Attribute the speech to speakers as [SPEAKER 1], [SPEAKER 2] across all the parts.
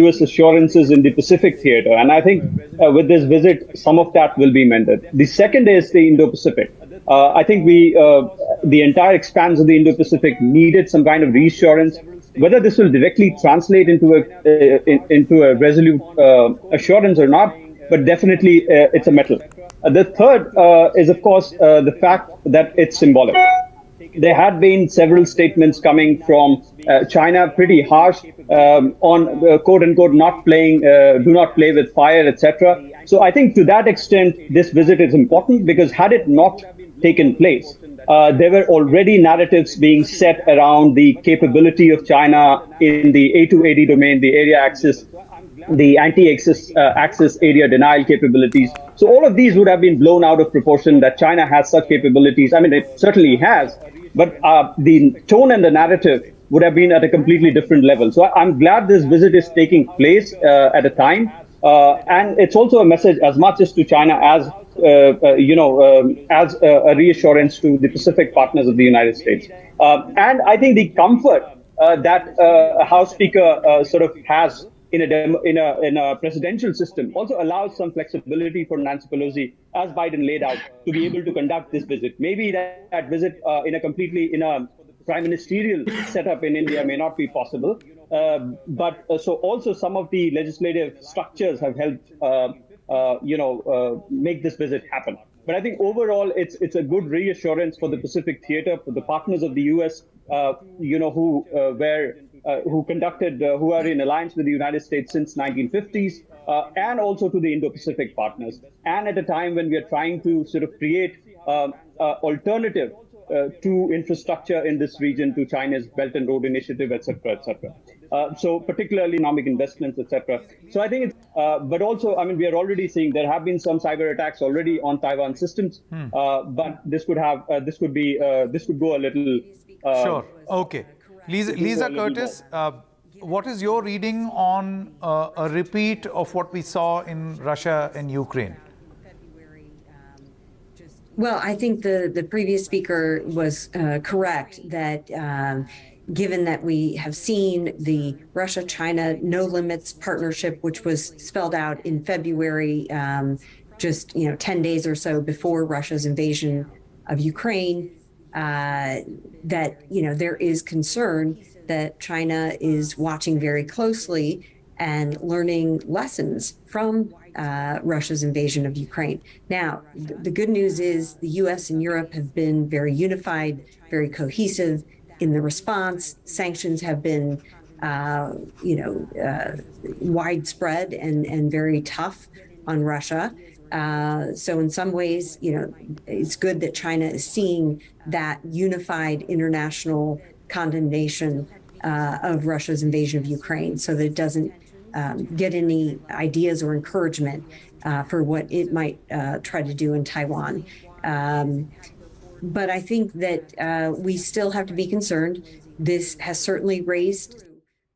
[SPEAKER 1] US assurances in the Pacific theater. And I think with this visit, some of that will be mended. The second is the Indo-Pacific. I think the entire expanse of the Indo-Pacific needed some kind of reassurance. Whether this will directly translate into a resolute assurance or not, but definitely it's a metal. The third is, of course, the fact that it's symbolic. There had been several statements coming from China, pretty harsh on quote unquote not playing, do not play with fire, etc. So I think to that extent, this visit is important, because had it not taken place, there were already narratives being set around the capability of China in the A280 domain, the area access, the anti-access area denial capabilities. So all of these would have been blown out of proportion, that China has such capabilities. I mean, it certainly has, but the tone and the narrative would have been at a completely different level. So I'm glad this visit is taking place at a time. And it's also a message as much as to China as, as a reassurance to the Pacific partners of the United States. And I think the comfort that a House Speaker sort of has in a presidential system also allows some flexibility for Nancy Pelosi, as Biden laid out, to be able to conduct this visit. Maybe that visit in a prime ministerial setup in India may not be possible. But so also some of the legislative structures have helped, make this visit happen. But I think overall, it's a good reassurance for the Pacific theater, for the partners of the U.S., who are in alliance with the United States since 1950s, and also to the Indo-Pacific partners. And at a time when we are trying to sort of create alternative to infrastructure in this region, to China's Belt and Road Initiative, et cetera, et cetera. So particularly economic investments, et cetera. So I think it's, but also, I mean, we are already seeing there have been some cyber attacks already on Taiwan systems, but this could go a little.
[SPEAKER 2] Sure. Okay. Lisa Curtis, what is your reading on a repeat of what we saw in Russia and Ukraine?
[SPEAKER 3] Well, I think the previous speaker was correct that given that we have seen the Russia-China no limits partnership, which was spelled out in February, just 10 days or so before Russia's invasion of Ukraine, that there is concern that China is watching very closely and learning lessons from Russia's invasion of Ukraine. Now, the good news is the U.S. and Europe have been very unified, very cohesive in the response. Sanctions have been, widespread and very tough on Russia. So in some ways, it's good that China is seeing that unified international condemnation of Russia's invasion of Ukraine, so that it doesn't get any ideas or encouragement for what it might try to do in Taiwan. But I think that we still have to be concerned. This has certainly raised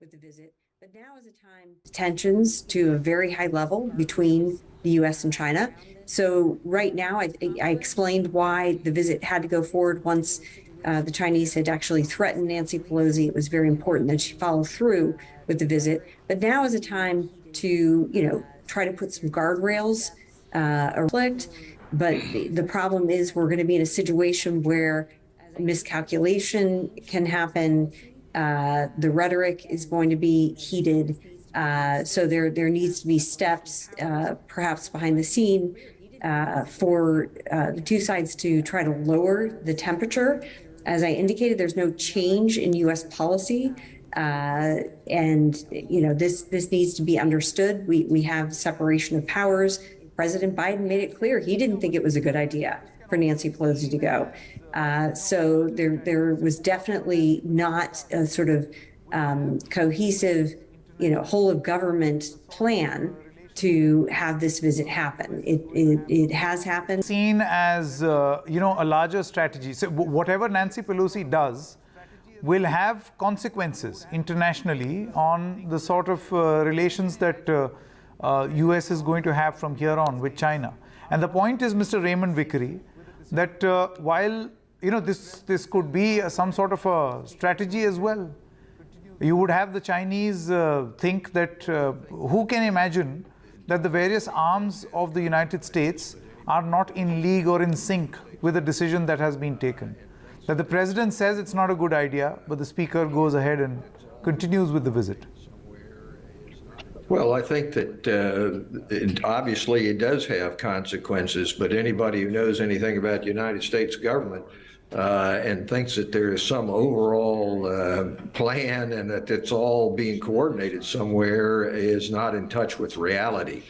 [SPEAKER 3] with the visit, but now is a time tensions to a very high level between the U.S. and China. So right now, I explained why the visit had to go forward once the Chinese had actually threatened Nancy Pelosi. It was very important that she follow through with the visit. But now is a time to, try to put some guardrails or conflict. But the problem is we're going to be in a situation where miscalculation can happen. The rhetoric is going to be heated. So there needs to be steps, perhaps behind the scene, for the two sides to try to lower the temperature. As I indicated, there's no change in U.S. policy. And, this needs to be understood. We have separation of powers. President Biden made it clear he didn't think it was a good idea for Nancy Pelosi to go. So there was definitely not a sort of cohesive, whole of government plan to have this visit happen. It has happened.
[SPEAKER 2] Seen as, a larger strategy. So whatever Nancy Pelosi does will have consequences internationally on the sort of relations that U.S. is going to have from here on with China. And the point is, Mr. Raymond Vickery, that while, this could be some sort of a strategy as well. you would have the Chinese think that who can imagine that the various arms of the United States are not in league or in sync with the decision that has been taken. That the president says it's not a good idea, but the speaker goes ahead and continues with the visit.
[SPEAKER 4] Well, I think that obviously it does have consequences, but anybody who knows anything about the United States government and thinks that there is some overall plan and that it's all being coordinated somewhere is not in touch with reality.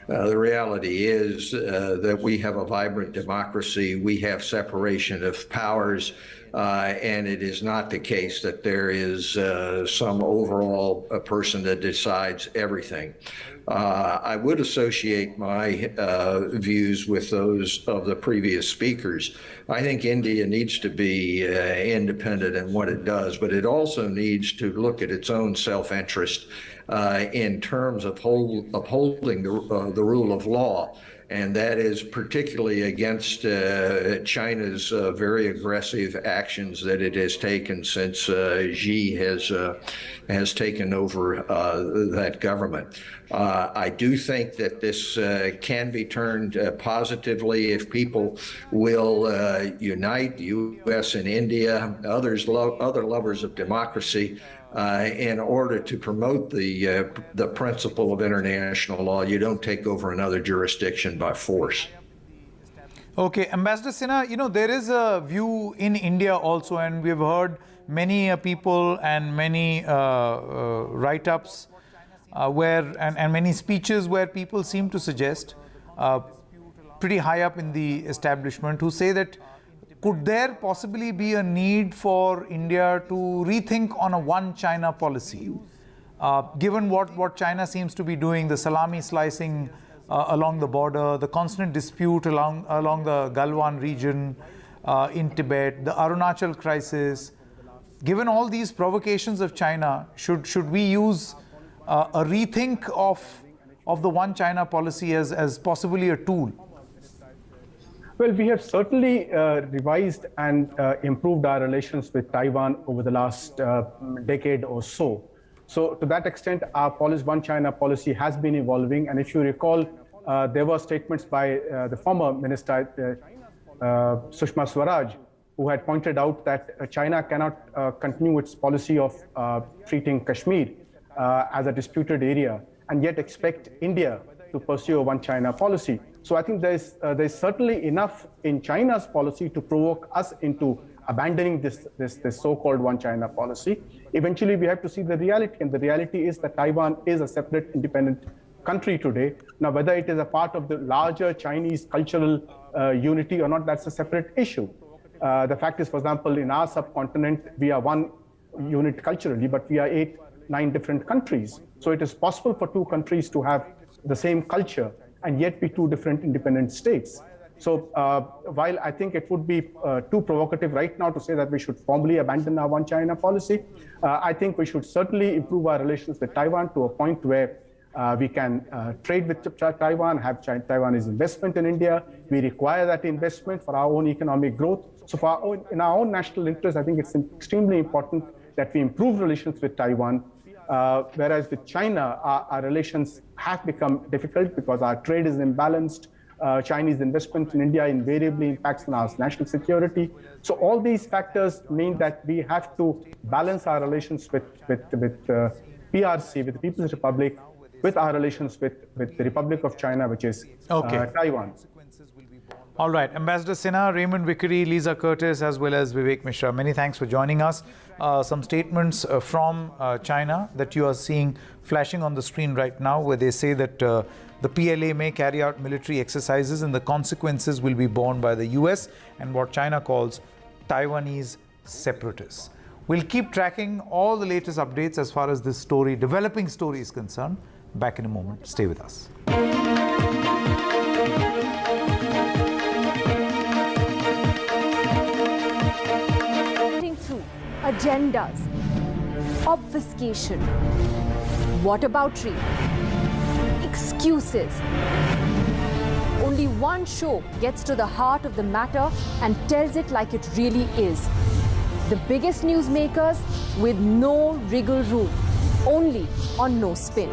[SPEAKER 4] The reality is that we have a vibrant democracy, we have separation of powers, and it is not the case that there is some overall person that decides everything. I would associate my views with those of the previous speakers. I think India needs to be independent in what it does, but it also needs to look at its own self-interest in terms of upholding the rule of law. And that is particularly against China's very aggressive actions that it has taken since Xi has taken over that government. I do think that this can be turned positively if people will unite, the U.S. and India, other lovers of democracy, in order to promote the principle of international law. You don't take over another jurisdiction by force.
[SPEAKER 2] Okay, Ambassador Sinha, you know, there is a view in India also, and we've heard many people and many write-ups and many speeches where people seem to suggest, pretty high up in the establishment, who say that could there possibly be a need for India to rethink on a one China policy, given what China seems to be doing, the salami slicing along the border, the constant dispute along the Galwan region in Tibet, the Arunachal crisis. Given all these provocations of China, should we use a rethink of the one China policy as possibly a tool?
[SPEAKER 5] Well, we have certainly revised and improved our relations with Taiwan over the last decade or so. So to that extent, our One China policy has been evolving. And if you recall, there were statements by the former minister, Sushma Swaraj, who had pointed out that China cannot continue its policy of treating Kashmir as a disputed area and yet expect India to pursue a one China policy. So I think there's certainly enough in China's policy to provoke us into abandoning this so-called one China policy. Eventually, we have to see the reality, and the reality is that Taiwan is a separate, independent country today. Now, whether it is a part of the larger Chinese cultural unity or not, that's a separate issue. The fact is, for example, in our subcontinent, we are one unit culturally, but we are 8-9 different countries. So it is possible for two countries to have the same culture and yet be two different independent states. So while I think it would be too provocative right now to say that we should formally abandon our one China policy, I think we should certainly improve our relations with Taiwan to a point where we can trade with Taiwan, have Taiwanese investment in India. We require that investment for our own economic growth. So in our own national interest, I think it's extremely important that we improve relations with Taiwan. Whereas with China, our relations have become difficult because our trade is imbalanced. Chinese investment in India invariably impacts on our national security. So all these factors mean that we have to balance our relations with PRC, with the People's Republic, with our relations with the Republic of China, which is Taiwan.
[SPEAKER 2] All right, Ambassador Sinha, Raymond Vickery, Lisa Curtis, as well as Vivek Mishra, many thanks for joining us. Some statements from China that you are seeing flashing on the screen right now, where they say that the PLA may carry out military exercises and the consequences will be borne by the US and what China calls Taiwanese separatists. We'll keep tracking all the latest updates as far as this story, developing story, is concerned. Back in a moment. Stay with us.
[SPEAKER 6] Agendas, obfuscation, whataboutery, excuses. Only one show gets to the heart of the matter and tells it like it really is. The biggest newsmakers with no wriggle room, only on no spin.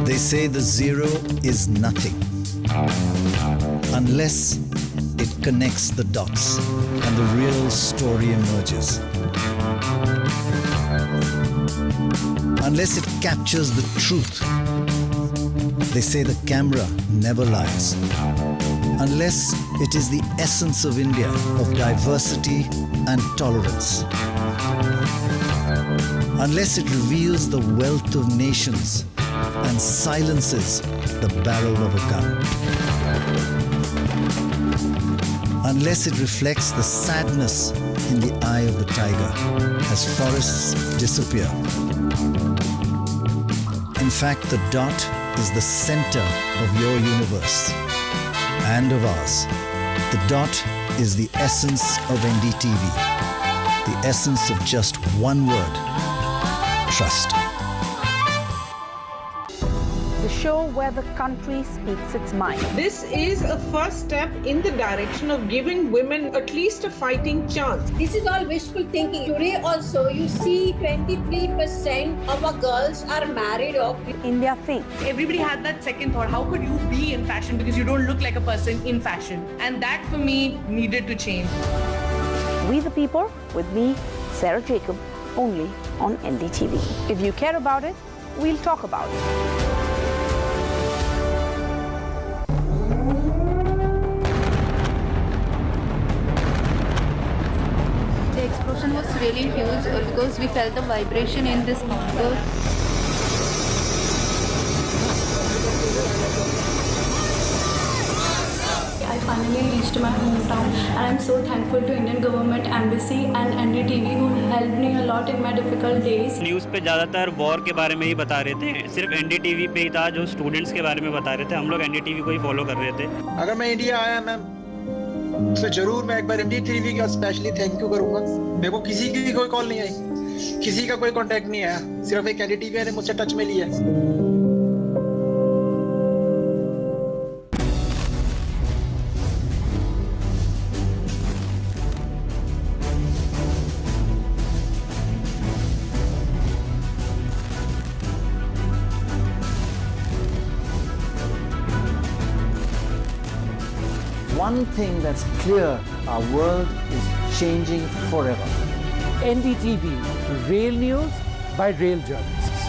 [SPEAKER 7] They say the zero is nothing unless it connects the dots and the real story emerges. Unless it captures the truth. They say the camera never lies. Unless it is the essence of India, of diversity and tolerance. Unless it reveals the wealth of nations and silences the barrel of a gun. Unless it reflects the sadness in the eye of the tiger as forests disappear. In fact, the dot is the center of your universe and of ours. The dot is the essence of NDTV, the essence of just one word: trust.
[SPEAKER 6] The show where the country speaks its mind.
[SPEAKER 8] This is a first step in the direction of giving women at least a fighting chance.
[SPEAKER 9] This is all wishful thinking. Today also you see 23% of our girls are married off.
[SPEAKER 6] India think.
[SPEAKER 10] Everybody had that second thought, how could you be in fashion because you don't look like a person in fashion? And that for me needed to change.
[SPEAKER 6] We the People with me, Sarah Jacob, only on NDTV. If you care about it, we'll talk about it.
[SPEAKER 11] The explosion was really huge because we felt the vibration in this bunker. I finally reached my hometown and I'm so thankful to Indian government, embassy and NDTV who helped me a lot in my difficult days.
[SPEAKER 12] News पे ज़्यादातर war के बारे में ही बता रहे थे, सिर्फ NDTV पे ही था जो स्टूडेंट्स के बारे में बता रहे थे। हम लोग NDTV को ही फॉलो कर रहे थे।
[SPEAKER 13] अगर मैं इंडिया आया मैम तो जरूर मैं एक बार NDTV का स्पेशली थैंक यू करूंगा। मेरे को किसी की कोई कॉल नहीं आई, किसी का कोई कांटेक्ट नहीं आया, सिर्फ एक NDTV ने मुझसे टच में लिया।
[SPEAKER 14] One thing that's clear, our world is changing forever.
[SPEAKER 15] NDTV, rail news by rail journalists.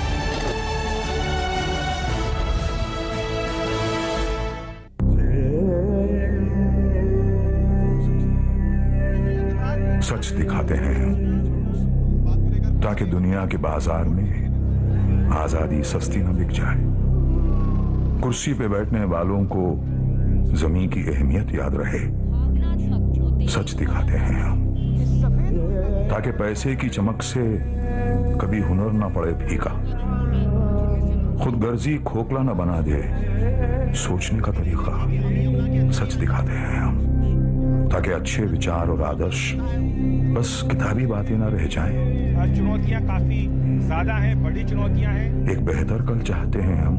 [SPEAKER 16] सच दिखाते हैं ताकि दुनिया के बाजार में आजादी सस्ती न बिक जाए। कुर्सी पे बैठने वालों को जमीन की अहमियत याद रहे। सच दिखाते हैं हम ताकि पैसे की चमक से कभी हुनर ना पड़े फीका, खुदगर्जी खोखला ना बना दे सोचने का तरीका। सच दिखाते हैं हम ताकि अच्छे विचार और आदर्श बस किताबी बातें ना रह जाएं।
[SPEAKER 17] चुनौतियां काफी ज्यादा हैं, बड़ी चुनौतियां हैं।
[SPEAKER 16] एक बेहतर कल चाहते हैं हम,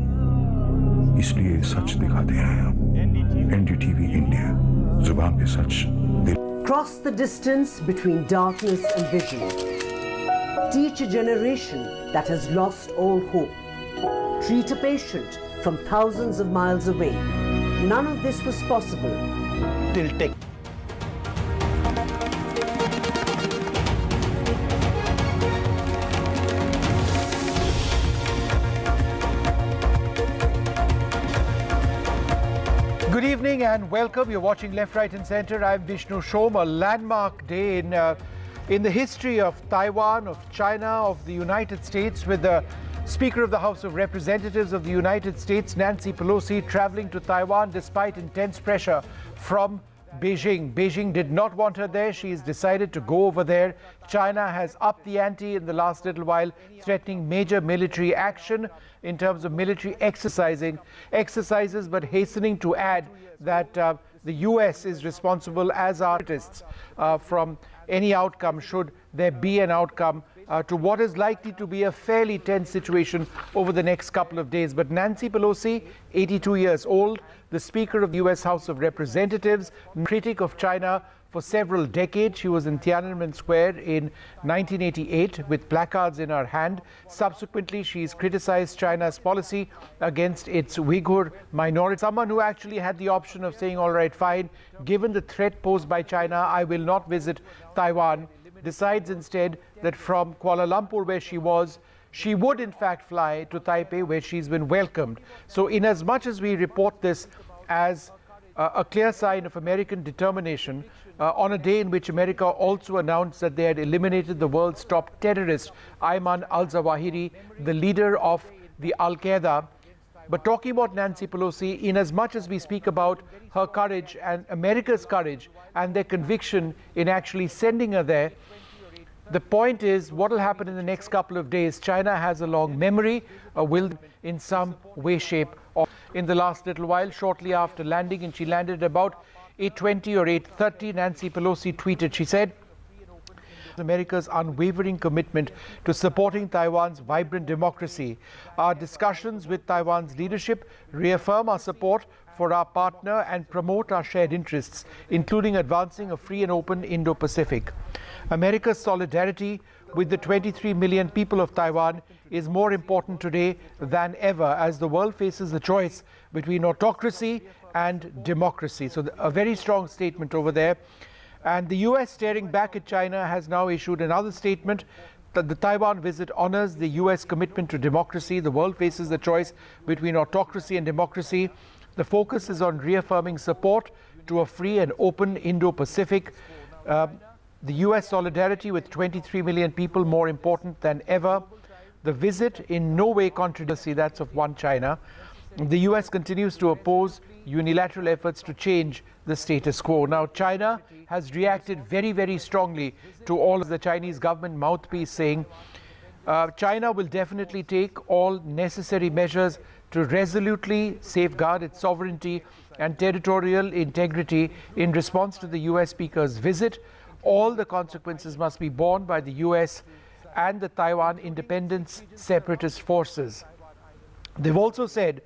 [SPEAKER 16] इसलिए सच दिखाते हैं हम। NDTV India, जुबान पे सच।
[SPEAKER 18] Cross the distance between darkness and vision. Teach a generation that has lost all hope. Treat a patient from thousands of miles away. None of this was possible till tech.
[SPEAKER 15] Good evening and welcome. You're watching Left, Right and Center. I'm Vishnu Shom. A landmark day in the history of Taiwan, of China, of the United States, with the Speaker of the House of Representatives of the United States, Nancy Pelosi, traveling to Taiwan despite intense pressure from Beijing. Beijing did not want her there. She has decided to go over there. China has upped the ante in the last little while, threatening major military action in terms of military exercises, but hastening to add that the US is responsible, as are artists, from any outcome, should there be an outcome to what is likely to be a fairly tense situation over the next couple of days. But Nancy Pelosi, 82 years old, the Speaker of the U.S. House of Representatives, critic of China for several decades. She was in Tiananmen Square in 1988 with placards in her hand. Subsequently, she's criticized China's policy against its Uyghur minority. Someone who actually had the option of saying, all right, fine, given the threat posed by China, I will not visit Taiwan, decides instead that from Kuala Lumpur, where she was, she would in fact fly to Taipei, where she's been welcomed. So in as much as we report this as a clear sign of American determination, on a day in which America also announced that they had eliminated the world's top terrorist, Ayman al-Zawahiri, the leader of the Al-Qaeda. But talking about Nancy Pelosi, in as much as we speak about her courage and America's courage and their conviction in actually sending her there, the point is what will happen in the next couple of days. China has a long memory, will in some way, shape, or in the last little while, shortly after landing, and she landed about 8:20 or 8:30, Nancy Pelosi tweeted, she said, America's unwavering commitment to supporting Taiwan's vibrant democracy. Our discussions with Taiwan's leadership reaffirm our support for our partner and promote our shared interests, including advancing a free and open Indo-Pacific. America's solidarity with the 23 million people of Taiwan is more important today than ever as the world faces the choice between autocracy and democracy. So a very strong statement over there. And the US, staring back at China, has now issued another statement that the Taiwan visit honors the US commitment to democracy. The world faces the choice between autocracy and democracy. The focus is on reaffirming support to a free and open Indo-Pacific. The US solidarity with 23 million people more important than ever. The visit in no way contradicts that's of one China. The US continues to oppose unilateral efforts to change the status quo. Now, China has reacted very, very strongly to all of the Chinese government mouthpiece saying China will definitely take all necessary measures to resolutely safeguard its sovereignty and territorial integrity in response to the US Speaker's visit. All the consequences must be borne by the US and the Taiwan Independence Separatist Forces. They've also said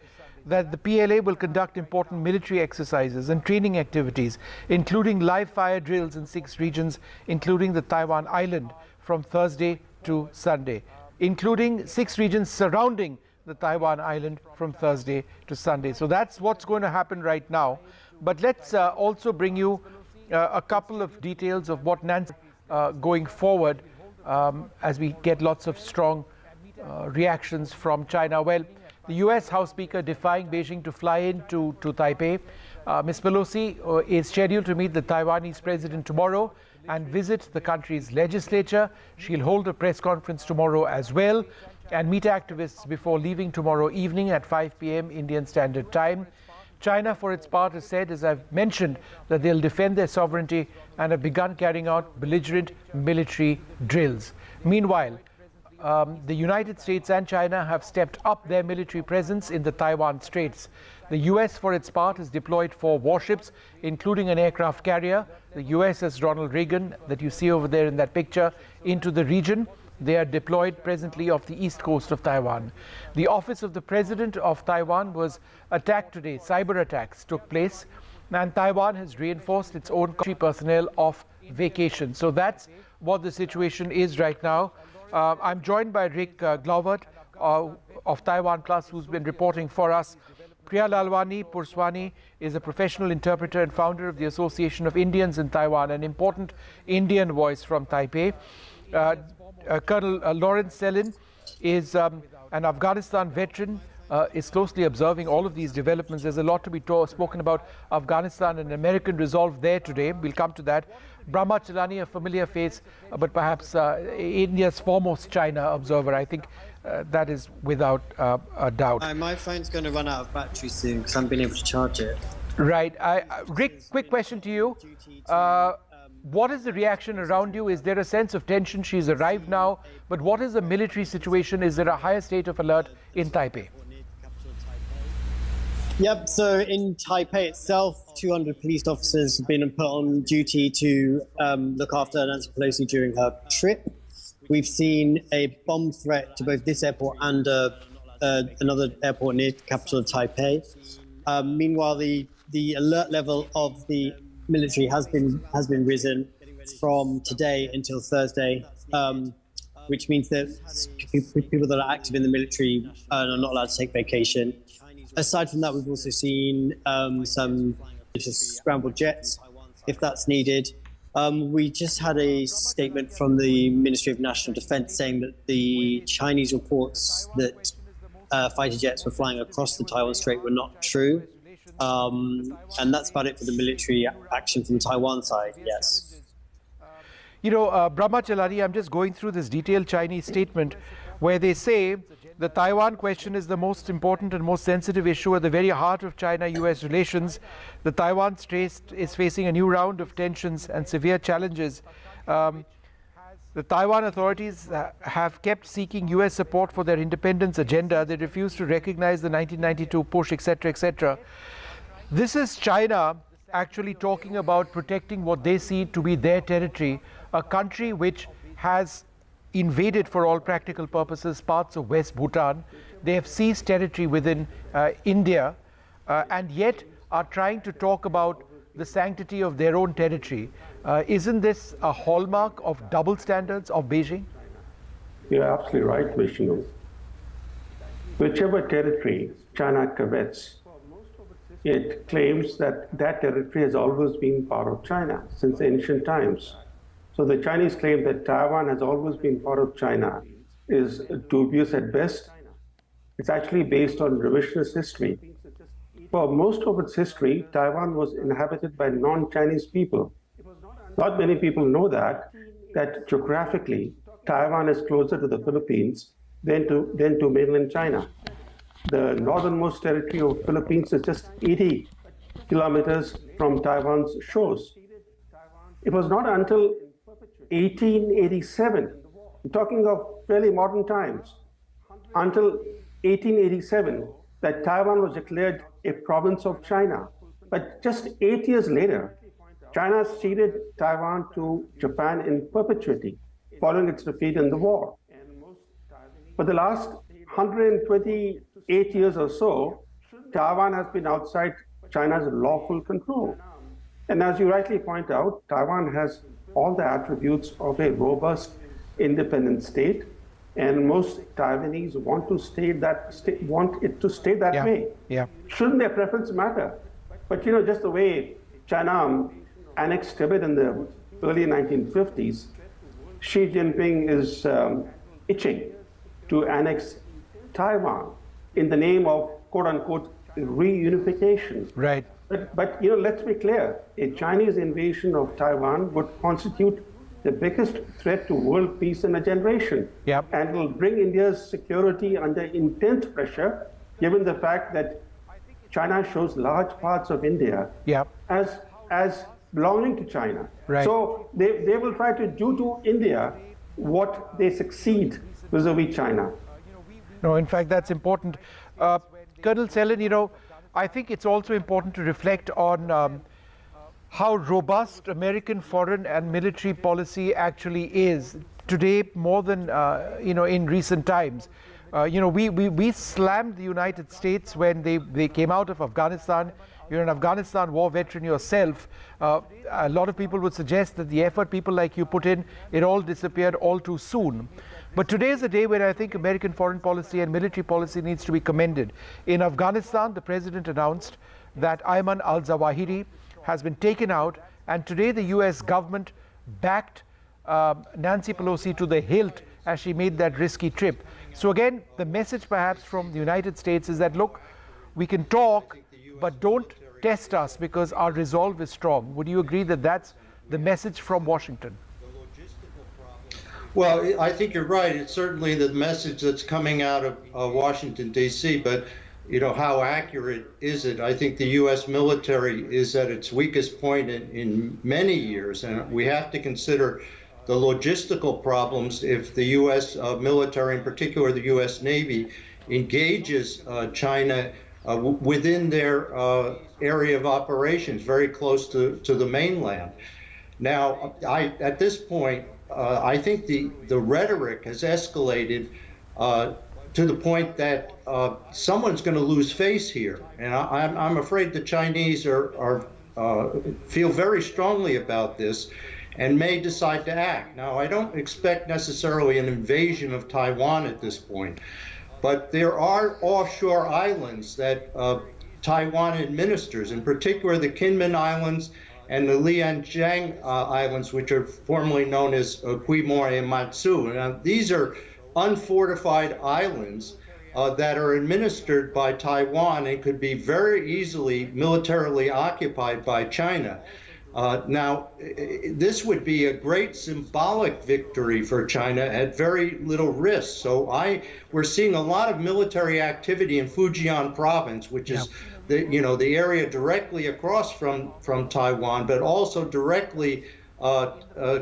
[SPEAKER 15] that the PLA will conduct important military exercises and training activities, including live fire drills in 6 regions, including the Taiwan Island, from Thursday to Sunday, including 6 regions surrounding the Taiwan Island from Thursday to Sunday. So that's what's going to happen right now. But let's also bring you a couple of details of what Nancy going forward as we get lots of strong reactions from China. Well, the US House Speaker defying Beijing to fly in to Taipei. Ms. Pelosi is scheduled to meet the Taiwanese president tomorrow and visit the country's legislature. She'll hold a press conference tomorrow as well and meet activists before leaving tomorrow evening at 5 p.m. Indian Standard Time. China, for its part, has said, as I've mentioned, that they'll defend their sovereignty and have begun carrying out belligerent military drills. Meanwhile, the United States and China have stepped up their military presence in the Taiwan Straits. The US, for its part, has deployed 4 warships, including an aircraft carrier. The USS Ronald Reagan, that you see over there in that picture, into the region. They are deployed presently off the east coast of Taiwan. The office of the President of Taiwan was attacked today. Cyber attacks took place, and Taiwan has reinforced its own country personnel off vacation. So that's what the situation is right now. I'm joined by Rick Glauvert of Taiwan Plus, who's been reporting for us. Priya Lalwani Purswani is a professional interpreter and founder of the Association of Indians in Taiwan, an important Indian voice from Taipei. Colonel Lawrence Selin is an Afghanistan veteran, is closely observing all of these developments. There's a lot to be spoken about Afghanistan and American resolve there today. We'll come to that. Brahma Chalani, a familiar face, but perhaps India's foremost China observer. I think that is without a doubt.
[SPEAKER 19] My phone's going to run out of battery soon because I haven't been able to charge it.
[SPEAKER 15] Right. Rick, quick question to you. What is the reaction around you? Is there a sense of tension? She's arrived now, but what is the military situation? Is there a higher state of alert in Taipei?
[SPEAKER 19] Yep, so in Taipei itself, 200 police officers have been put on duty to look after Nancy Pelosi during her trip. We've seen a bomb threat to both this airport and another airport near the capital of Taipei. Meanwhile, the alert level of the military has been risen from today until Thursday, which means that people that are active in the military are not allowed to take vacation. Aside from that, we've also seen some scrambled jets, if that's needed. We just had a statement from the Ministry of National Defense saying that the Chinese reports that fighter jets were flying across the Taiwan Strait were not true. And that's about it for the military action from Taiwan side, yes.
[SPEAKER 15] You know, Brahmachalari, I'm just going through this detailed Chinese statement where they say the Taiwan question is the most important and most sensitive issue at the very heart of China-US relations. The Taiwan Strait is facing a new round of tensions and severe challenges. The Taiwan authorities have kept seeking US support for their independence agenda. They refuse to recognize the 1992 push, etc., etc. This is China actually talking about protecting what they see to be their territory, a country which has invaded for all practical purposes parts of West Bhutan. They have seized territory within India and yet are trying to talk about the sanctity of their own territory. Isn't this a hallmark of double standards of Beijing?
[SPEAKER 20] You're absolutely right, Vishnu. Whichever territory China covets, it claims that that territory has always been part of China since ancient times. So the Chinese claim that Taiwan has always been part of China is dubious at best. It's actually based on revisionist history. For most of its history, Taiwan was inhabited by non-Chinese people. Not many people know that geographically, Taiwan is closer to the Philippines than to mainland China. The northernmost territory of the Philippines is just 80 kilometers from Taiwan's shores. It was not until 1887, I'm talking of fairly modern times, until 1887 that Taiwan was declared a province of China. But just 8 years later, China ceded Taiwan to Japan in perpetuity, following its defeat in the war. For the last 128 years or so, Taiwan has been outside China's lawful control. And as you rightly point out, Taiwan has all the attributes of a robust, independent state, and most Taiwanese want it to stay that way.
[SPEAKER 15] Yeah.
[SPEAKER 20] Shouldn't their preference matter? But you know, just the way China annexed Tibet in the early 1950s, Xi Jinping is itching to annex Taiwan in the name of quote-unquote reunification.
[SPEAKER 15] Right.
[SPEAKER 20] But you know, let's be clear, a Chinese invasion of Taiwan would constitute the biggest threat to world peace in a generation.
[SPEAKER 15] Yep.
[SPEAKER 20] And will bring India's security under intense pressure, given the fact that China shows large parts of India as belonging to China.
[SPEAKER 15] Right.
[SPEAKER 20] So they will try to do to India what they succeed vis-a-vis China.
[SPEAKER 15] No, in fact, that's important. Colonel Sellen, you know, I think it's also important to reflect on how robust American foreign and military policy actually is today more than, you know, in recent times. You know, we slammed the United States when they came out of Afghanistan. You're an Afghanistan war veteran yourself. A lot of people would suggest that the effort people like you put in, it all disappeared all too soon. But today is a day where I think American foreign policy and military policy needs to be commended. In Afghanistan, the president announced that Ayman al-Zawahiri has been taken out, and today the US government backed Nancy Pelosi to the hilt as she made that risky trip. So again, the message perhaps from the United States is that, look, we can talk, but don't test us because our resolve is strong. Would you agree that that's the message from Washington?
[SPEAKER 21] Well, I think you're right. It's certainly the message that's coming out of Washington, D.C., but you know, how accurate is it? I think the U.S. military is at its weakest point in many years, and we have to consider the logistical problems if the U.S. military, in particular the U.S. Navy, engages China within their area of operations, very close to the mainland. Now, at this point, I think the rhetoric has escalated to the point that someone's going to lose face here, and I'm afraid the Chinese feel very strongly about this and may decide to act. Now, I don't expect necessarily an invasion of Taiwan at this point, but there are offshore islands that Taiwan administers, in particular the Kinmen Islands and the Lianjiang Islands, which are formerly known as Quimor and Matsu. Now, these are unfortified islands that are administered by Taiwan and could be very easily militarily occupied by China. Now, this would be a great symbolic victory for China at very little risk. So we're seeing a lot of military activity in Fujian province, which is the area directly across from Taiwan, but also directly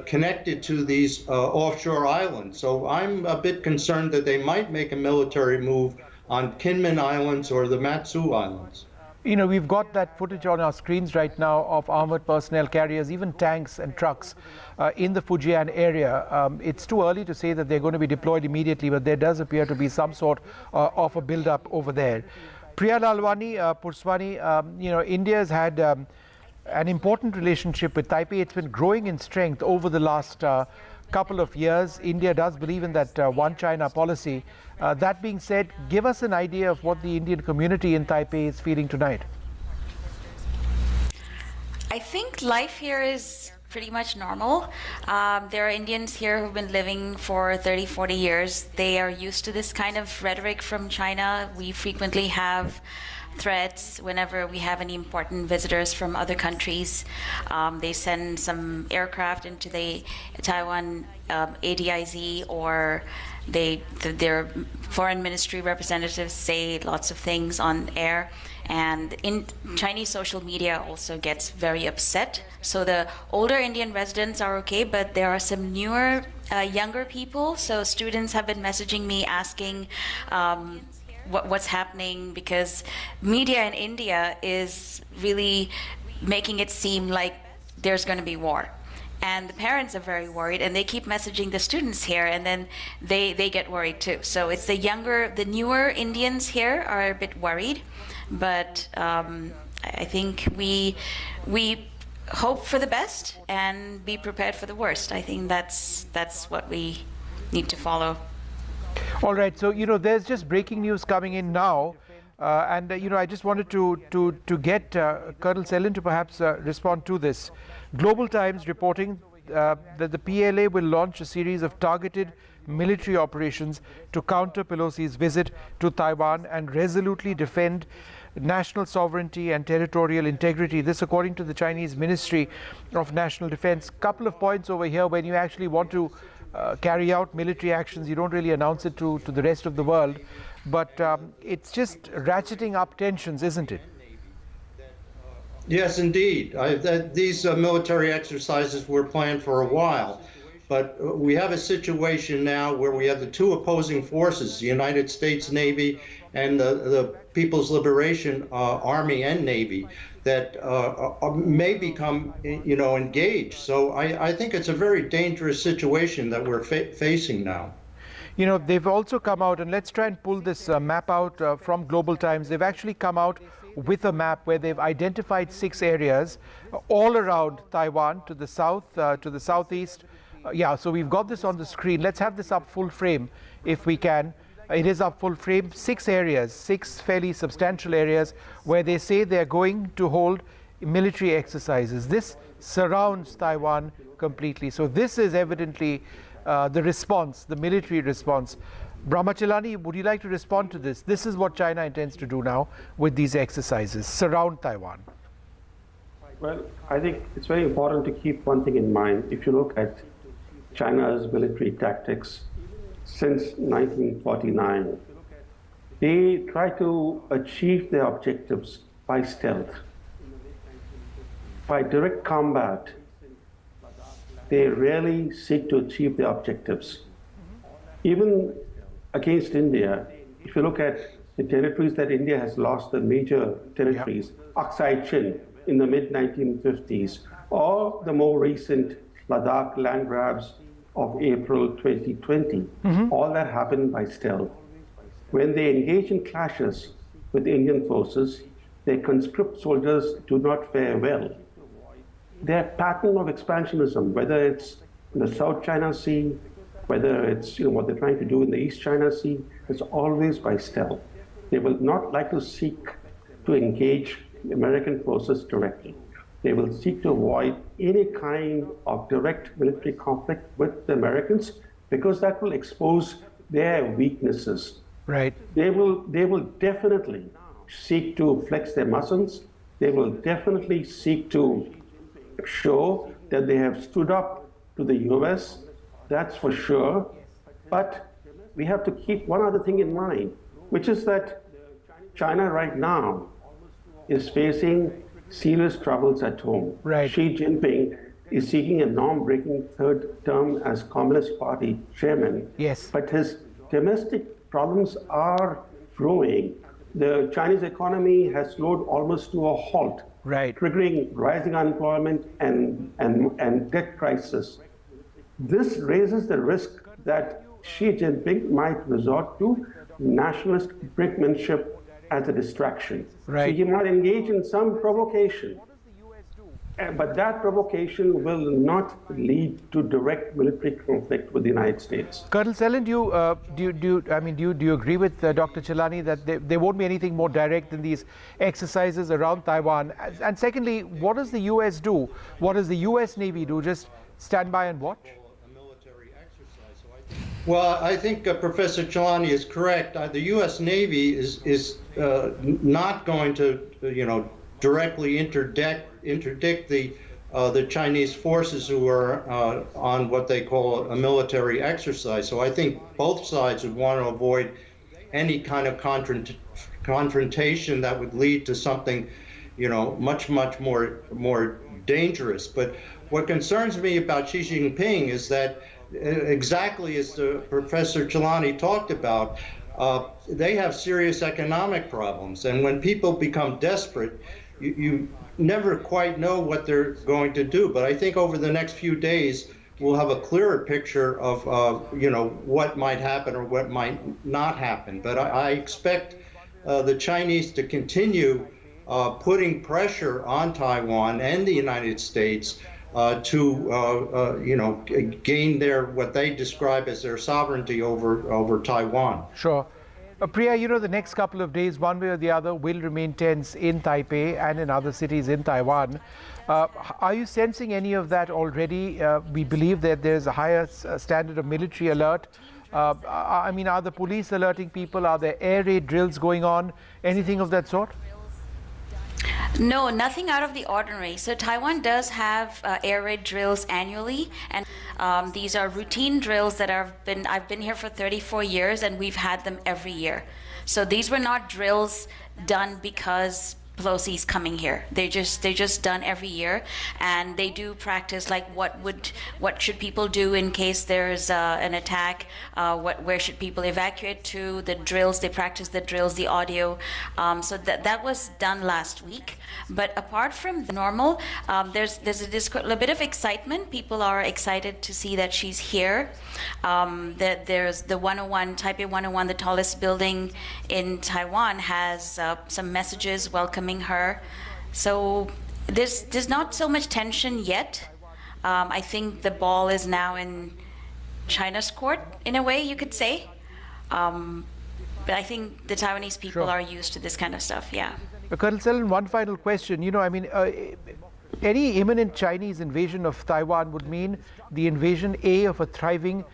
[SPEAKER 21] connected to these offshore islands. So I'm a bit concerned that they might make a military move on Kinmen Islands or the Matsu Islands.
[SPEAKER 15] You know, we've got that footage on our screens right now of armored personnel carriers, even tanks and trucks in the Fujian area. It's too early to say that they're going to be deployed immediately, but there does appear to be some sort of a build-up over there. Priya Lalwani, Purswani, India has had an important relationship with Taipei. It's been growing in strength over the last couple of years. India does believe in that one China policy. That being said, give us an idea of what the Indian community in Taipei is feeling tonight.
[SPEAKER 1] I think life here is pretty much normal. There are Indians here who've been living for 30, 40 years. They are used to this kind of rhetoric from China. We frequently have threats whenever we have any important visitors from other countries. They send some aircraft into the Taiwan ADIZ, or their foreign ministry representatives say lots of things on air. And in Chinese social media also gets very upset. So the older Indian residents are okay, but there are some newer, younger people. So students have been messaging me asking what's happening, because media in India is really making it seem like there's going to be war. And the parents are very worried, and they keep messaging the students here, and then they get worried too. So it's the newer Indians here are a bit worried, but I think we hope for the best and be prepared for the worst. I think that's what we need to follow.
[SPEAKER 15] All right, so there's just breaking news coming in now, and I just wanted to get Colonel Sellin to perhaps respond to this. Global Times reporting that the PLA will launch a series of targeted military operations to counter Pelosi's visit to Taiwan and resolutely defend national sovereignty and territorial integrity. This according to the Chinese Ministry of National Defense. Couple of points over here. When you actually want to carry out military actions, you don't really announce it to the rest of the world, but it's just ratcheting up tensions, isn't it?
[SPEAKER 21] Yes, indeed. These military exercises were planned for a while, but we have a situation now where we have the two opposing forces, the United States Navy and the People's Liberation Army and Navy, that may become, engaged. So I think it's a very dangerous situation that we're facing now.
[SPEAKER 15] They've also come out, and let's try and pull this map out from Global Times. They've actually come out with a map where they've identified 6 areas all around Taiwan, to the south, to the southeast. So we've got this on the screen. Let's have this up full frame if we can. It is up full frame. 6 areas, 6 fairly substantial areas where they say they're going to hold military exercises. This surrounds Taiwan completely. So this is evidently the response, the military response. Brahmachalani, would you like to respond to this? This is what China intends to do now with these exercises, surround Taiwan.
[SPEAKER 20] Well, I think it's very important to keep one thing in mind. If you look at China's military tactics since 1949, they try to achieve their objectives by stealth. By direct combat, they rarely seek to achieve their objectives. Even against India, if you look at the territories that India has lost, the major territories, Aksai Chin in the mid-1950s, or the more recent Ladakh land grabs of April 2020. All that happened by stealth. When they engage in clashes with Indian forces, their conscript soldiers do not fare well. Their pattern of expansionism, whether it's in the South China Sea, whether it's what they're trying to do in the East China Sea, is always by stealth. They will not like to seek to engage American forces directly. They will seek to avoid any kind of direct military conflict with the Americans because that will expose their weaknesses.
[SPEAKER 15] Right.
[SPEAKER 20] They will definitely seek to flex their muscles. They will definitely seek to show that they have stood up to the US. That's for sure. But we have to keep one other thing in mind, which is that China right now is facing serious troubles at home.
[SPEAKER 15] Right.
[SPEAKER 20] Xi Jinping is seeking a norm-breaking third term as Communist Party chairman.
[SPEAKER 15] Yes.
[SPEAKER 20] But his domestic problems are growing. The Chinese economy has slowed almost to a halt,
[SPEAKER 15] right,
[SPEAKER 20] triggering rising unemployment and debt crisis. This raises the risk that Xi Jinping might resort to nationalist brinkmanship as a distraction.
[SPEAKER 15] Right.
[SPEAKER 20] So he might engage in some provocation, but that provocation will not lead to direct military conflict with the United States.
[SPEAKER 15] Colonel Selin, do you agree with Dr. Chilani that there won't be anything more direct than these exercises around Taiwan? And secondly, what does the US do? What does the US Navy do? Just stand by and watch?
[SPEAKER 21] Well, I think Professor Chilani is correct. The U.S. Navy is not going to, directly interdict the Chinese forces who are on what they call a military exercise. So I think both sides would want to avoid any kind of confrontation that would lead to something, much more dangerous. But what concerns me about Xi Jinping is that, exactly as Professor Chilani talked about, they have serious economic problems. And when people become desperate, you never quite know what they're going to do. But I think over the next few days, we'll have a clearer picture of, what might happen or what might not happen. But I expect the Chinese to continue putting pressure on Taiwan and the United States to gain what they describe as their sovereignty over Taiwan.
[SPEAKER 15] Sure. Priya, the next couple of days, one way or the other, will remain tense in Taipei and in other cities in Taiwan. Are you sensing any of that already? We believe that there's a higher standard of military alert. Are the police alerting people? Are there air raid drills going on? Anything of that sort?
[SPEAKER 1] No, nothing out of the ordinary. So Taiwan does have air raid drills annually, and these are routine drills that I've been here for 34 years, and we've had them every year. So these were not drills done because Pelosi's coming here. They're just done every year, and they do practice like what should people do in case there's an attack, where should people evacuate to, the drills, they practice the drills, the audio. So that was done last week. But apart from the normal, there's a bit of excitement. People are excited to see that she's here. There's the 101, Taipei 101, the tallest building in Taiwan, has some messages welcoming her. So there's not so much tension yet. I think the ball is now in China's court, in a way you could say. But I think the Taiwanese people are used to this kind of stuff, yeah.
[SPEAKER 15] Colonel Selin, one final question. Any imminent Chinese invasion of Taiwan would mean the invasion, A, of a thriving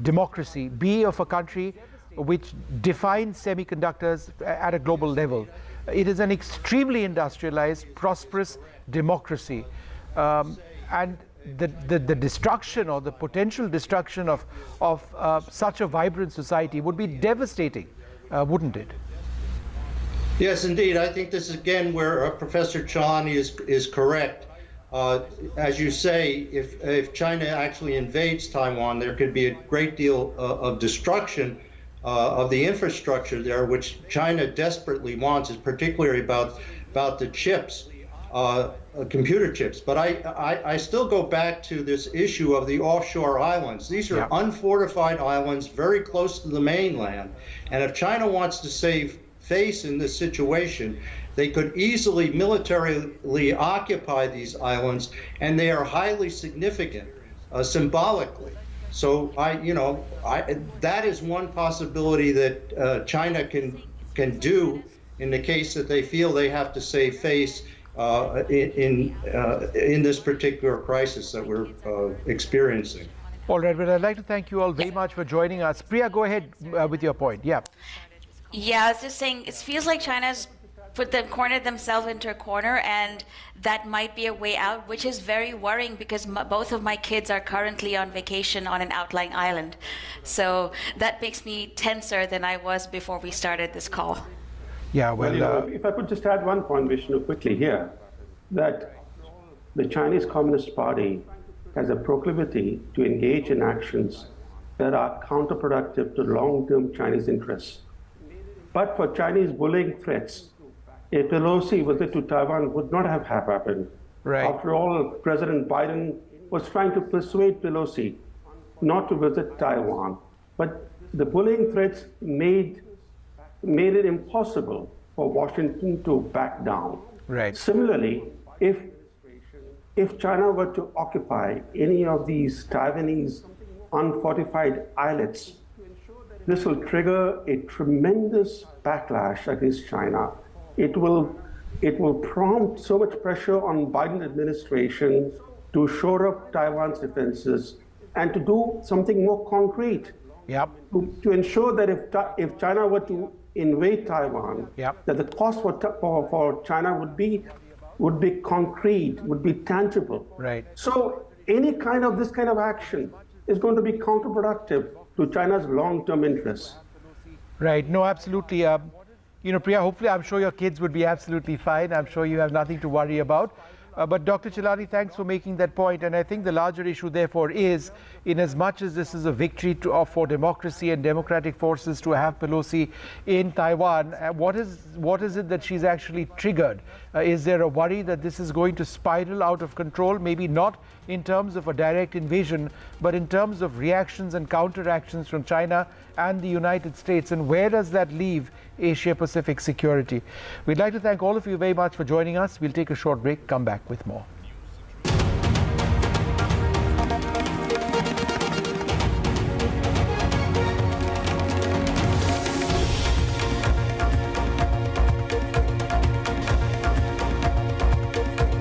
[SPEAKER 15] democracy, B, of a country which defines semiconductors at a global level. It is an extremely industrialized, prosperous democracy. And the destruction or the potential destruction of such a vibrant society would be devastating, wouldn't it?
[SPEAKER 21] Yes, indeed. I think this is again where Professor Chilani is correct. As you say, if China actually invades Taiwan, there could be a great deal of destruction of the infrastructure there, which China desperately wants, is particularly about the chips. computer chips. But I still go back to this issue of the offshore islands. These are unfortified islands very close to the mainland. And if China wants to save face in this situation, they could easily militarily occupy these islands, and they are highly significant symbolically. So that is one possibility that China can do in the case that they feel they have to save face in this particular crisis that we're experiencing.
[SPEAKER 15] All right, but I'd like to thank you all very much for joining us. Priya, go ahead with your point. Yeah.
[SPEAKER 1] Yeah, I was just saying, it feels like China's cornered themselves into a corner, and that might be a way out, which is very worrying because both of my kids are currently on vacation on an outlying island. So that makes me tenser than I was before we started this call.
[SPEAKER 15] Yeah, well,
[SPEAKER 20] if I could just add one point, Vishnu, quickly here, that the Chinese Communist Party has a proclivity to engage in actions that are counterproductive to long-term Chinese interests. But for Chinese bullying threats, a Pelosi visit to Taiwan would not have happened.
[SPEAKER 15] Right.
[SPEAKER 20] After all, President Biden was trying to persuade Pelosi not to visit Taiwan. But the bullying threats made it impossible for Washington to back down.
[SPEAKER 15] Right.
[SPEAKER 20] Similarly, if China were to occupy any of these Taiwanese unfortified islets, this will trigger a tremendous backlash against China. It will prompt so much pressure on Biden administration to shore up Taiwan's defenses and to do something more concrete.
[SPEAKER 15] Yep.
[SPEAKER 20] To ensure that if China were to invade Taiwan,
[SPEAKER 15] yep,
[SPEAKER 20] that the cost for China would be concrete, would be tangible.
[SPEAKER 15] Right.
[SPEAKER 20] So any kind of this kind of action is going to be counterproductive to China's long-term interests.
[SPEAKER 15] Right. No, absolutely. Priya, hopefully, I'm sure your kids would be absolutely fine. I'm sure you have nothing to worry about. But Dr. Chilani, thanks for making that point. And I think the larger issue, therefore, is in as much as this is a victory for democracy and democratic forces to have Pelosi in Taiwan, what is it that she's actually triggered? Is there a worry that this is going to spiral out of control? Maybe not in terms of a direct invasion, but in terms of reactions and counteractions from China and the United States. And where does that leave Asia-Pacific security? We'd like to thank all of you very much for joining us. We'll take a short break, come back with more.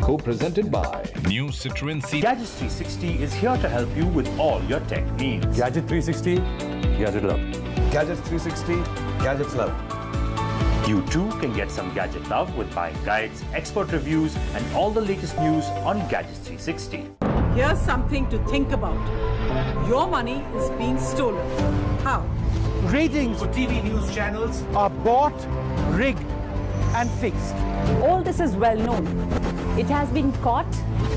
[SPEAKER 3] Co-presented by
[SPEAKER 22] New Citroen C. Gadget 360 is here to help you with all your tech needs.
[SPEAKER 23] Gadget 360, Gadget Love.
[SPEAKER 22] Gadget 360, Gadgets Love. You too can get some gadget love with buying guides, expert reviews, and all the latest news on Gadget 360.
[SPEAKER 24] Here's something to think about. Your money is being stolen. How?
[SPEAKER 15] Ratings
[SPEAKER 22] for TV news channels
[SPEAKER 15] are bought, rigged, and fixed.
[SPEAKER 6] All this is well known. It has been caught,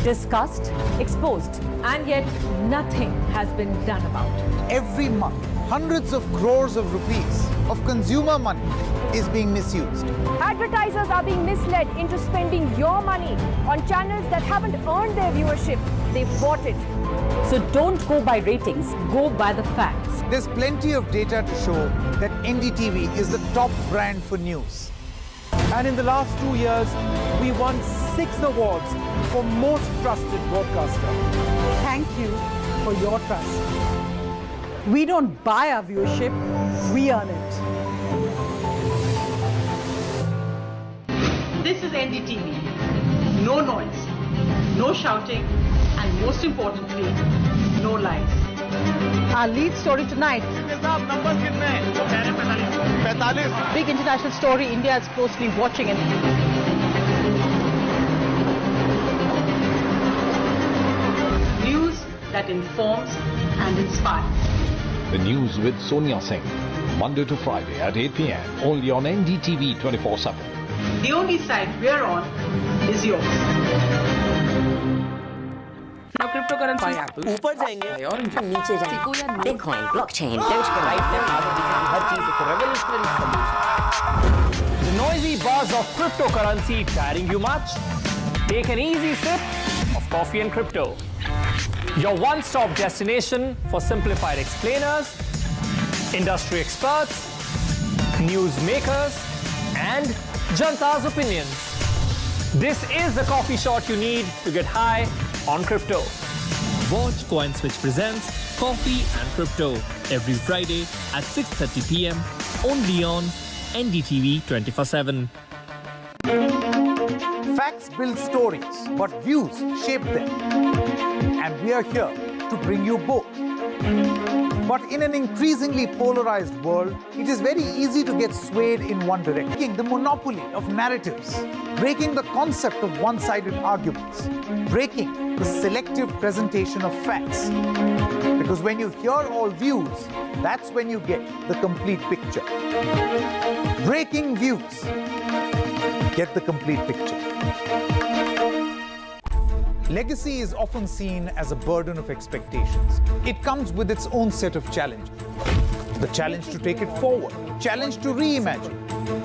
[SPEAKER 6] discussed, exposed, and yet nothing has been done about it.
[SPEAKER 2] Every month, hundreds of crores of rupees of consumer money is being misused.
[SPEAKER 6] Advertisers are being misled into spending your money on channels that haven't earned their viewership. They've bought it. So don't go by ratings, go by the facts.
[SPEAKER 2] There's plenty of data to show that NDTV is the top brand for news.
[SPEAKER 15] And in the last 2 years, we won 6 awards for most trusted broadcaster.
[SPEAKER 24] Thank you for your trust. We don't buy our viewership, we earn it. This is NDTV. No noise, no shouting, and most importantly, no lies. Our lead story tonight. Big international story India is closely watching it. News that informs and inspires.
[SPEAKER 3] The news with Sonia Singh, Monday to Friday at 8 p.m. only on NDTV 24/7.
[SPEAKER 24] The only side we're on is yours.
[SPEAKER 25] Now cryptocurrency ऊपर जाएंगे और नीचे जाएंगे Bitcoin, blockchain, Dogecoin, हर चीज एक revolutionary solution. The noisy buzz of cryptocurrency tiring you much?
[SPEAKER 4] Take an easy sip of coffee and crypto. Your one-stop destination for simplified explainers, industry experts, newsmakers, and Janta's opinions. This is the coffee shot you need to get high on crypto.
[SPEAKER 5] Watch CoinSwitch presents Coffee and Crypto every Friday at 6:30 p.m. only on NDTV 24/7.
[SPEAKER 2] Facts build stories, but views shape them. And we are here to bring you both. But in an increasingly polarized world, it is very easy to get swayed in one direction. Breaking the monopoly of narratives, breaking the concept of one-sided arguments, breaking the selective presentation of facts. Because when you hear all views, that's when you get the complete picture. Breaking views. Get the complete picture. Legacy is often seen as a burden of expectations. It comes with its own set of challenges. The challenge to take it forward, challenge to reimagine,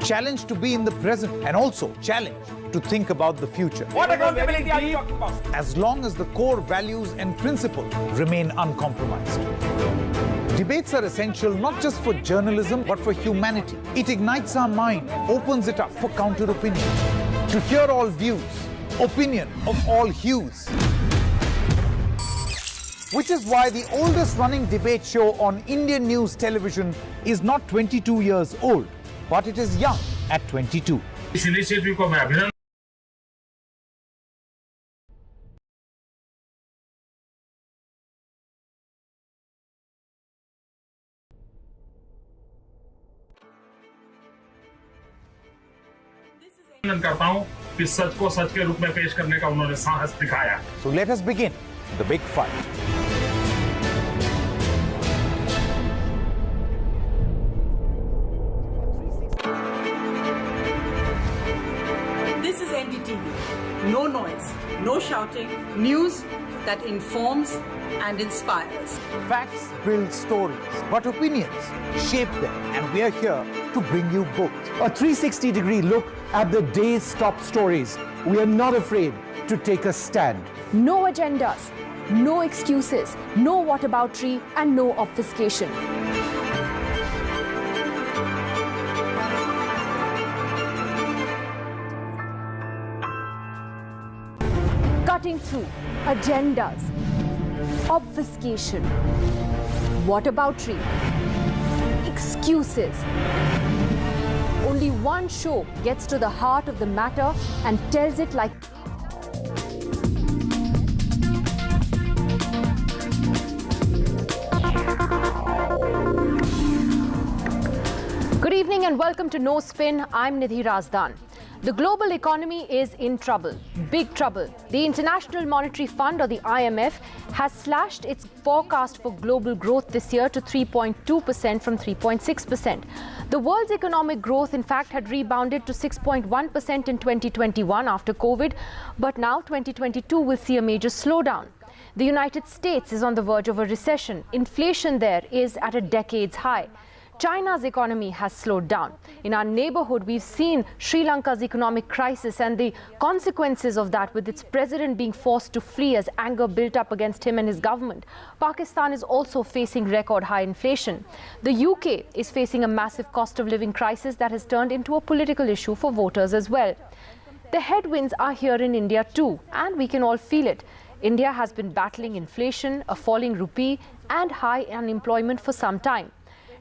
[SPEAKER 2] challenge to be in the present, and also challenge to think about the future.
[SPEAKER 4] What accountability are you talking about?
[SPEAKER 2] As long as the core values and principles remain uncompromised. Debates are essential not just for journalism, but for humanity. It ignites our mind, opens it up for counter-opinion. To hear all views, opinion of all hues. Which is why the oldest running debate show on Indian news television is not 22 years old, but it is young at 22.
[SPEAKER 17] इस initiative को मैं अभिनंदन करता हूं कि सच को सच के रूप में पेश करने का उन्होंने साहस दिखाया.
[SPEAKER 2] So let us begin the big fight.
[SPEAKER 24] This is NDTV. No noise, no shouting, news that informs and inspires.
[SPEAKER 2] Facts build stories, but opinions shape them, and we are here to bring you both.
[SPEAKER 15] A 360-degree look at the day's top stories. We are not afraid to take a stand.
[SPEAKER 6] No agendas, no excuses, no whataboutery, and no obfuscation. Cutting through agendas, obfuscation, whataboutery, excuses. Only one show gets to the heart of the matter and tells it like... Good evening and welcome to No Spin. I'm Nidhi Razdan. The global economy is in trouble, big trouble. The International Monetary Fund, or the IMF, has slashed its forecast for global growth this year to 3.2% from 3.6%. The world's economic growth, in fact, had rebounded to 6.1% in 2021 after COVID, but now 2022 will see a major slowdown. The United States is on the verge of a recession. Inflation there is at a decade's high. China's economy has slowed down. In our neighborhood, we've seen Sri Lanka's economic crisis and the consequences of that, with its president being forced to flee as anger built up against him and his government. Pakistan is also facing record high inflation. The UK is facing a massive cost of living crisis that has turned into a political issue for voters as well. The headwinds are here in India too, and we can all feel it. India has been battling inflation, a falling rupee, and high unemployment for some time.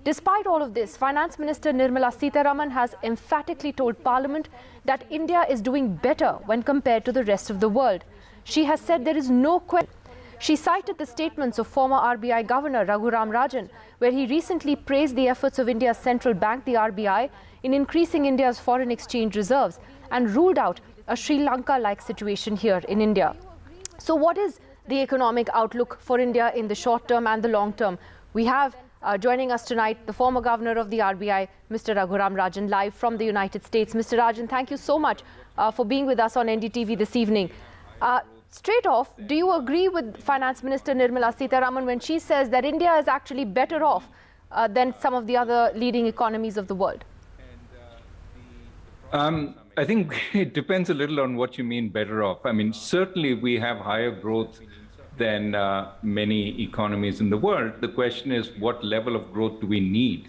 [SPEAKER 6] Despite all of this, Finance Minister Nirmala Sitharaman has emphatically told Parliament that India is doing better when compared to the rest of the world. She has said there is no question. She cited the statements of former RBI Governor Raghuram Rajan, where he recently praised the efforts of India's central bank, the RBI, in increasing India's foreign exchange reserves and ruled out a Sri Lanka-like situation here in India. So what is the economic outlook for India in the short term and the long term? We have joining us tonight, the former governor of the RBI, Mr. Raghuram Rajan, live from the United States. Mr. Rajan, thank you so much for being with us on NDTV this evening. Straight off, do you agree with Finance Minister Nirmala Sitharaman when she says that India is actually better off than some of the other leading economies of the world?
[SPEAKER 7] I think it depends a little on what you mean better off. I mean, certainly we have higher growth than many economies in the world. The question is, what level of growth do we need?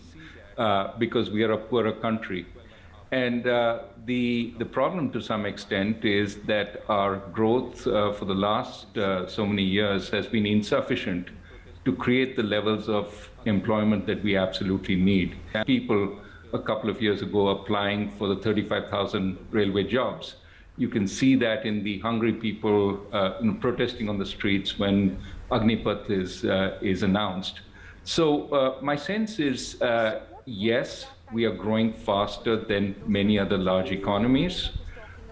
[SPEAKER 7] Because we are a poorer country. And the problem to some extent is that our growth for the last so many years has been insufficient to create the levels of employment that we absolutely need. People a couple of years ago applying for the 35,000 railway jobs. You can see that in the hungry people protesting on the streets when Agnipath is announced. So my sense is, yes, we are growing faster than many other large economies,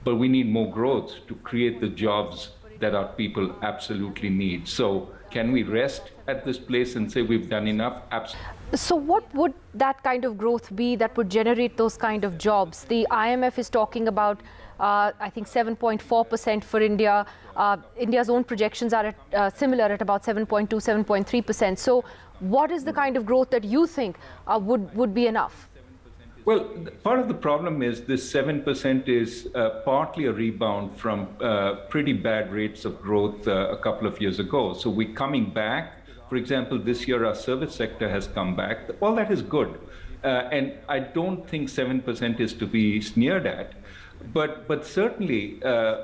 [SPEAKER 7] but we need more growth to create the jobs that our people absolutely need. So can we rest at this place and say we've done enough? Absolutely.
[SPEAKER 6] So what would that kind of growth be that would generate those kind of jobs? The IMF is talking about, I think, 7.4% for India. India's own projections are similar at about 7.2, 7.3%. So what is the kind of growth that you think would be enough?
[SPEAKER 7] Well, part of the problem is this 7% is partly a rebound from pretty bad rates of growth a couple of years ago. So we're coming back. For example, this year our service sector has come back. All that is good. And I don't think 7% is to be sneered at. But certainly,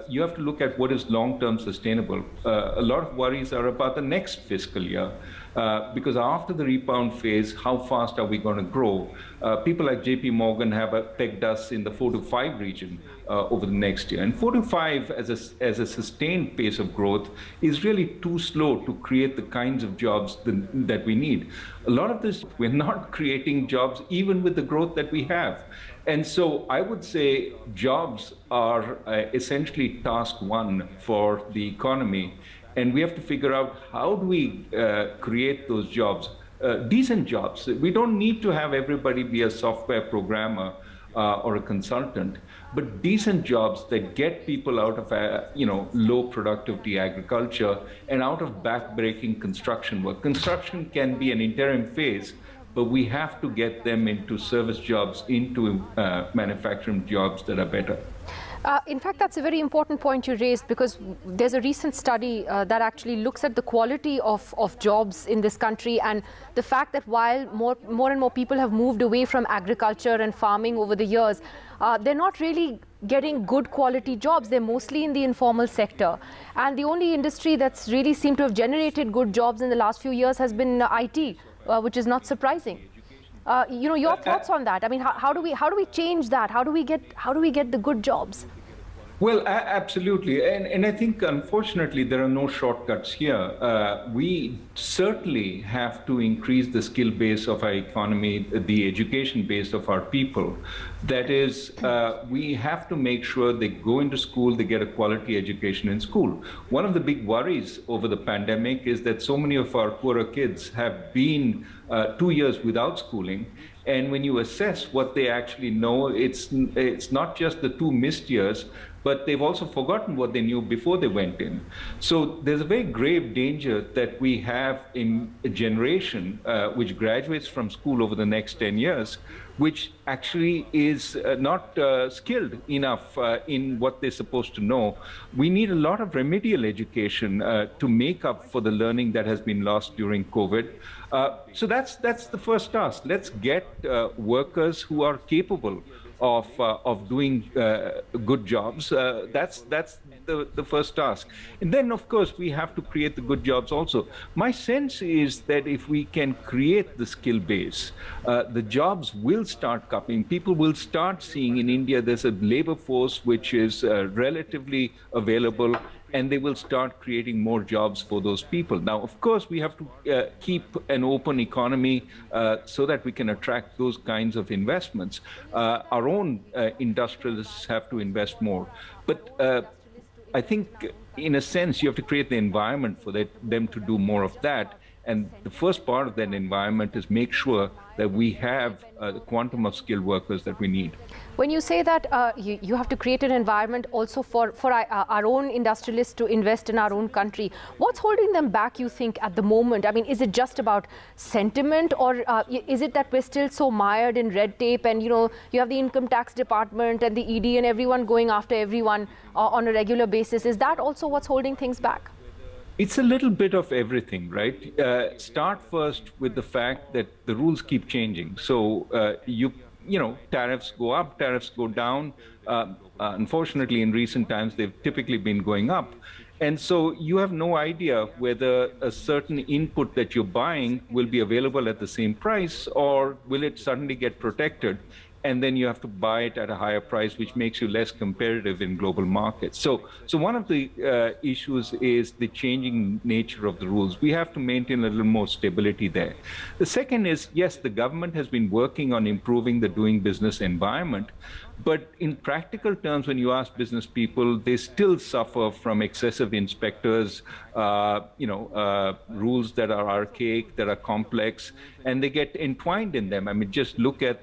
[SPEAKER 7] you have to look at what is long-term sustainable. A lot of worries are about the next fiscal year, because after the rebound phase, how fast are we going to grow? People like JP Morgan have pegged us in the 4 to 5 region over the next year. And 4 to 5 as a sustained pace of growth is really too slow to create the kinds of jobs that we need. A lot of this, we're not creating jobs even with the growth that we have. And so I would say jobs are essentially task one for the economy. And we have to figure out how do we create those jobs, decent jobs. We don't need to have everybody be a software programmer or a consultant, but decent jobs that get people out of low productivity agriculture and out of back-breaking construction work. Construction can be an interim phase, but we have to get them into service jobs, into manufacturing jobs that are better.
[SPEAKER 6] In fact, that's a very important point you raised, because there's a recent study that actually looks at the quality of jobs in this country, and the fact that while more and more people have moved away from agriculture and farming over the years, they're not really getting good quality jobs. They're mostly in the informal sector. And the only industry that's really seemed to have generated good jobs in the last few years has been IT, which is not surprising. Your thoughts on that? I mean, how do we change that? How do we get the good jobs?
[SPEAKER 7] Well, absolutely. And I think, unfortunately, there are no shortcuts here. We certainly have to increase the skill base of our economy, the education base of our people. That is, we have to make sure they go into school, they get a quality education in school. One of the big worries over the pandemic is that so many of our poorer kids have been 2 years without schooling. And when you assess what they actually know, it's not just the 2 missed years, but they've also forgotten what they knew before they went in. So there's a very grave danger that we have in a generation which graduates from school over the next 10 years, which actually is not skilled enough in what they're supposed to know. We need a lot of remedial education to make up for the learning that has been lost during COVID. So that's the first task. Let's get workers who are capable of doing good jobs. That's the first task. And then, of course, we have to create the good jobs also. My sense is that if we can create the skill base, the jobs will start coming. People will start seeing in India there's a labor force which is relatively available, and they will start creating more jobs for those people. Now, of course, we have to keep an open economy so that we can attract those kinds of investments. Our own industrialists have to invest more. But I think in a sense, you have to create the environment for them to do more of that. And the first part of that environment is make sure that we have the quantum of skilled workers that we need.
[SPEAKER 6] When you say that you have to create an environment also for our own industrialists to invest in our own country, what's holding them back, you think, at the moment? I mean, is it just about sentiment, or is it that we're still so mired in red tape and, you have the income tax department and the ED and everyone going after everyone on a regular basis? Is that also what's holding things back?
[SPEAKER 7] It's a little bit of everything, right? Start first with the fact that the rules keep changing. So tariffs go up, tariffs go down. Unfortunately, in recent times, they've typically been going up. And so you have no idea whether a certain input that you're buying will be available at the same price, or will it suddenly get protected? And then you have to buy it at a higher price, which makes you less competitive in global markets. So one of the issues is the changing nature of the rules. We have to maintain a little more stability there. The second is, yes, the government has been working on improving the doing business environment, but in practical terms, when you ask business people, they still suffer from excessive inspectors, rules that are archaic, that are complex, and they get entwined in them. I mean, just look at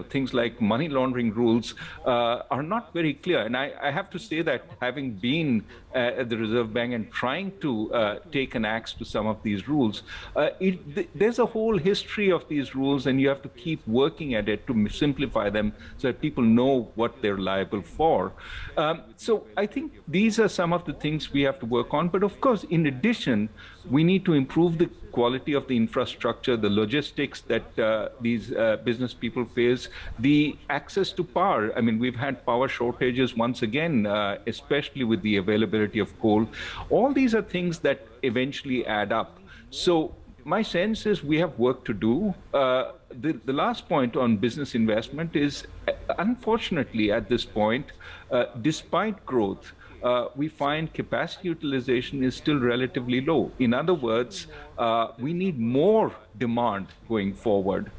[SPEAKER 7] things like money laundering rules are not very clear. And I have to say that, having been at the Reserve Bank and trying to take an axe to some of these rules, there's a whole history of these rules, and you have to keep working at it to simplify them so that people know what they're liable for. So I think these are some of the things we have to work on. But of course, in addition, we need to improve the quality of the infrastructure, the logistics that these business people face, the access to power. I mean, we've had power shortages once again, especially with the availability of coal. All these are things that eventually add up. So my sense is we have work to do. The last point on business investment is, unfortunately, at this point, despite growth, we find capacity utilization is still relatively low. In other words, we need more demand going forward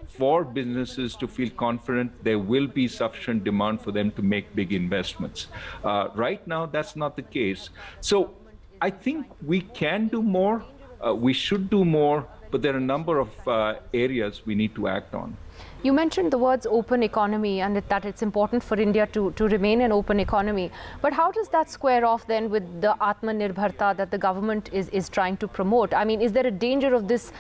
[SPEAKER 7] for businesses to feel confident there will be sufficient demand for them to make big investments. Right now, that's not the case. So I think we can do more, we should do more, but there are a number of areas we need to act on.
[SPEAKER 6] You mentioned the words open economy and that it's important for India to remain an open economy. But how does that square off then with the Atmanirbharta that the government is trying to promote? I mean, is there a danger of this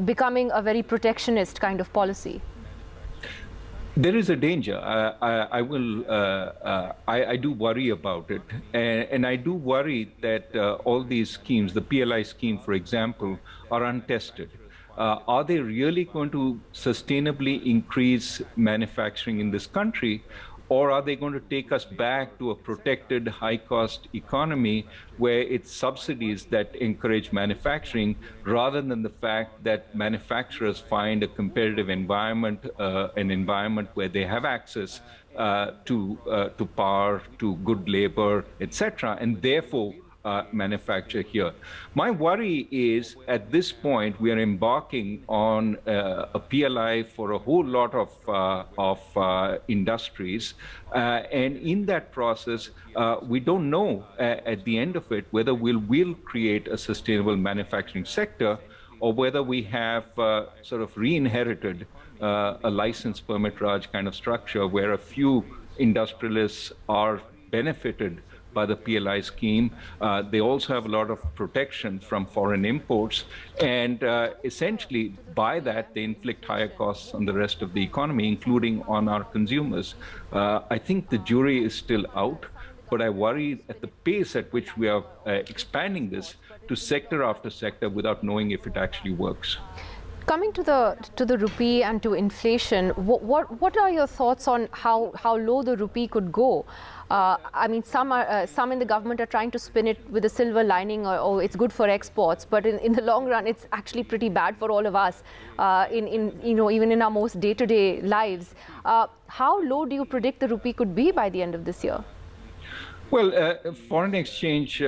[SPEAKER 6] becoming a very protectionist kind of policy?
[SPEAKER 7] There is a danger. I do worry about it. And I do worry that all these schemes, the PLI scheme, for example, are untested. Are they really going to sustainably increase manufacturing in this country, or are they going to take us back to a protected high-cost economy where it's subsidies that encourage manufacturing rather than the fact that manufacturers find a competitive environment, an environment where they have access to power, to good labor, etc., and therefore manufacture here. My worry is, at this point, we are embarking on a PLI for a whole lot of industries, and in that process, we don't know at the end of it whether we'll create a sustainable manufacturing sector, or whether we have sort of re-inherited a license permit Raj kind of structure where a few industrialists are benefited by the PLI scheme. They also have a lot of protection from foreign imports, and essentially by that they inflict higher costs on the rest of the economy, including on our consumers. I think the jury is still out, but I worry at the pace at which we are expanding this to sector after sector without knowing if it actually works.
[SPEAKER 6] Coming to the rupee and to inflation, what are your thoughts on how low the rupee could go? I mean, some in the government are trying to spin it with a silver lining, or it's good for exports, but in the long run, it's actually pretty bad for all of us. Even in our most day-to-day lives, how low do you predict the rupee could be by the end of this year?
[SPEAKER 7] Well, foreign exchange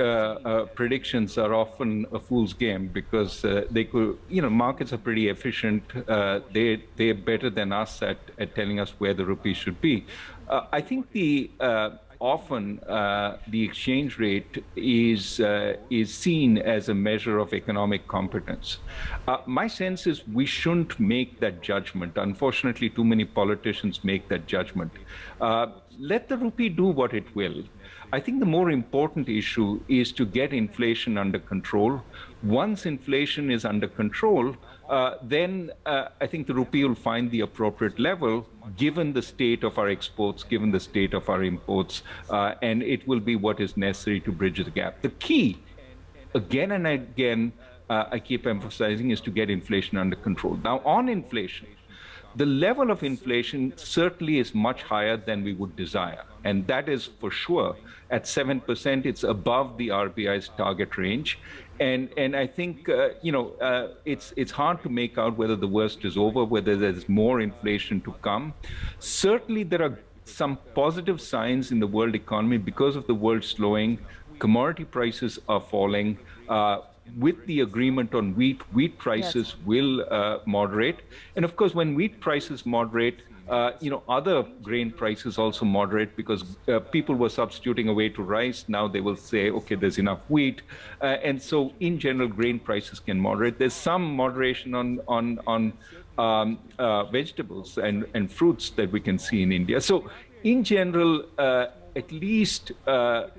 [SPEAKER 7] predictions are often a fool's game because they could, markets are pretty efficient. They're better than us at telling us where the rupee should be. I think the often the exchange rate is seen as a measure of economic competence. My sense is we shouldn't make that judgment. Unfortunately, too many politicians make that judgment. Let the rupee do what it will. I think the more important issue is to get inflation under control. Once inflation is under control, then I think the rupee will find the appropriate level given the state of our exports, given the state of our imports, and it will be what is necessary to bridge the gap. The key, again and again, I keep emphasizing, is to get inflation under control. Now, on inflation, the level of inflation certainly is much higher than we would desire, and that is for sure. At 7%, it's above the RBI's target range. And I think, it's hard to make out whether the worst is over, whether there's more inflation to come. Certainly, there are some positive signs in the world economy because of the world slowing. Commodity prices are falling. With the agreement on wheat prices will moderate. And of course, when wheat prices moderate, other grain prices also moderate because people were substituting away to rice. Now they will say, okay, there's enough wheat. And so in general, grain prices can moderate. There's some moderation on vegetables and fruits that we can see in India. So in general, at least,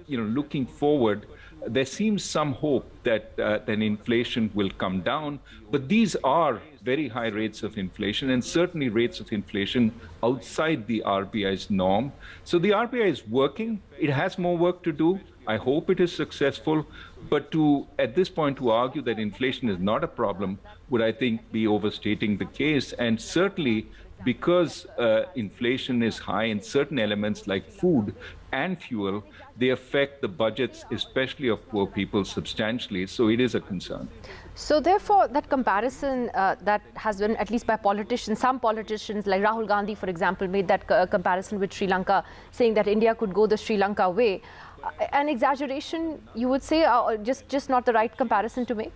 [SPEAKER 7] looking forward, there seems some hope that then inflation will come down, but these are very high rates of inflation and certainly rates of inflation outside the RBI's norm. So the RBI is working. It has more work to do. I hope it is successful, but at this point to argue that inflation is not a problem would, I think, be overstating the case. And certainly because inflation is high in certain elements like food and fuel, they affect the budgets, especially of poor people, substantially. So it is a concern.
[SPEAKER 6] So therefore, that comparison that has been, at least by politicians, some politicians like Rahul Gandhi, for example, made that comparison with Sri Lanka, saying that India could go the Sri Lanka way. An exaggeration, you would say, just not the right comparison to make?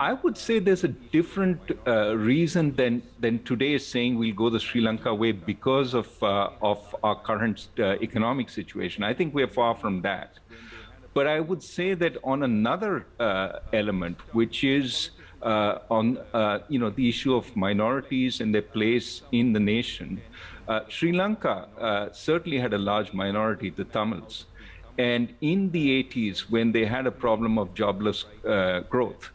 [SPEAKER 7] I would say there's a different reason than today is saying we'll go the Sri Lanka way because of our current economic situation. I think we're far from that. But I would say that on another element, which is on the issue of minorities and their place in the nation, Sri Lanka certainly had a large minority, the Tamils. And in the 80s, when they had a problem of jobless growth,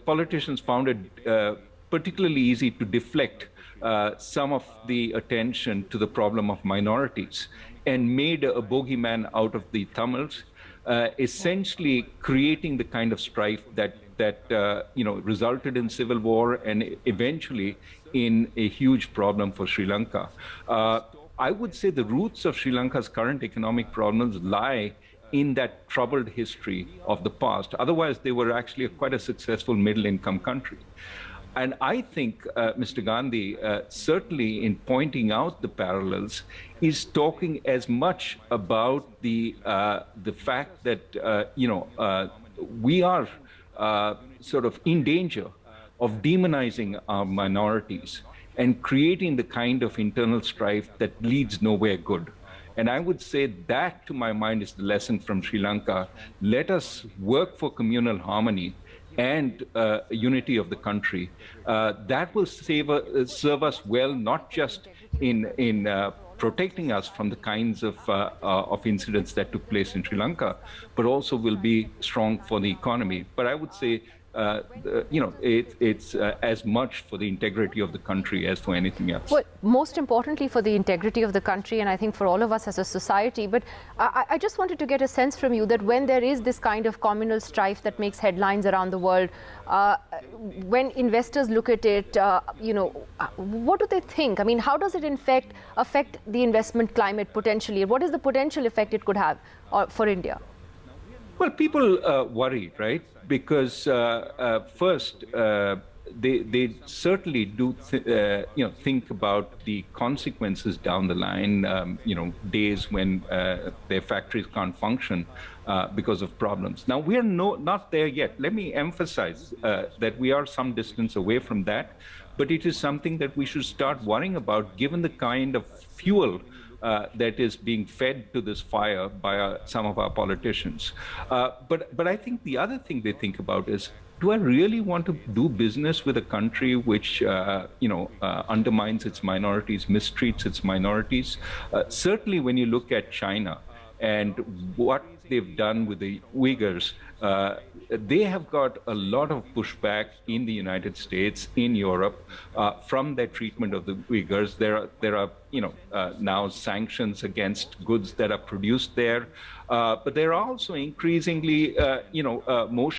[SPEAKER 7] politicians found it particularly easy to deflect some of the attention to the problem of minorities and made a bogeyman out of the Tamils, essentially creating the kind of strife that resulted in civil war and eventually in a huge problem for Sri Lanka. I would say the roots of Sri Lanka's current economic problems lie in that troubled history of the past. Otherwise, they were actually quite a successful middle-income country. And I think Mr. Gandhi, certainly in pointing out the parallels, is talking as much about the fact that we are sort of in danger of demonizing our minorities and creating the kind of internal strife that leads nowhere good. And I would say that, to my mind, is the lesson from Sri Lanka. Let us work for communal harmony and unity of the country. That will serve us well, not just in protecting us from the kinds of incidents that took place in Sri Lanka, but also will be strong for the economy. But I would say, it's as much for the integrity of the country as for anything else.
[SPEAKER 6] Well, most importantly for the integrity of the country, and I think for all of us as a society. But I just wanted to get a sense from you that when there is this kind of communal strife that makes headlines around the world, when investors look at it, what do they think? I mean, how does it affect the investment climate potentially? What is the potential effect it could have for India?
[SPEAKER 7] Well, people worry, right? Because first, they certainly do think about the consequences down the line, days when their factories can't function because of problems. Now, we are not there yet. Let me emphasize that we are some distance away from that, but it is something that we should start worrying about given the kind of fuel that is being fed to this fire by some of our politicians. But I think the other thing they think about is, do I really want to do business with a country which, undermines its minorities, mistreats its minorities? Certainly, when you look at China and what they've done with the Uyghurs, they have got a lot of pushback in the United States, in Europe, from their treatment of the Uyghurs. There are now sanctions against goods that are produced there, but there are also increasingly, motion